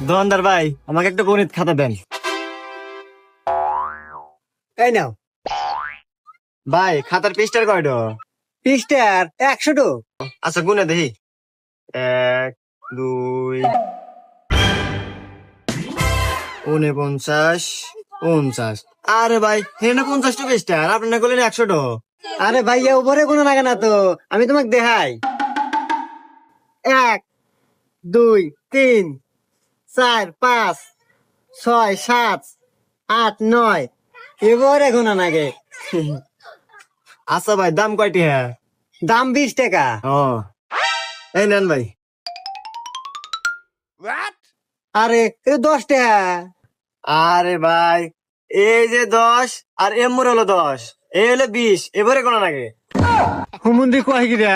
দোকানদার ভাই, আমাকে একটা গণিত খাতা দেন। এই নাও। ভাই, খাতার পৃষ্ঠার কয়টো? পৃষ্ঠার 100টো। আচ্ছা, গুনে দেখি। 1, 2, 49, 50। আরে ভাই, এখানে 50টা পৃষ্ঠা, আর আপনি না করলেন 100টো। আরে ভাইয়া উপরে কোনো লাগে না তো, আমি তোমাকে দেখাই। 1, 2, 3, 4, 5, 6, 7, 8, 9 এবারে গোনা নাগে। আচ্ছা ভাই, দাম কয়টি? হ্যাঁ, দাম 20 টাকা। ও, এই নেন ভাই। আরে এ 10 টাকা। আরে ভাই, এই যে 10 আর এমর হলো 10, এই হলো 20, এবারে কোন লাগে? হুমুন্দি কয় গিরা।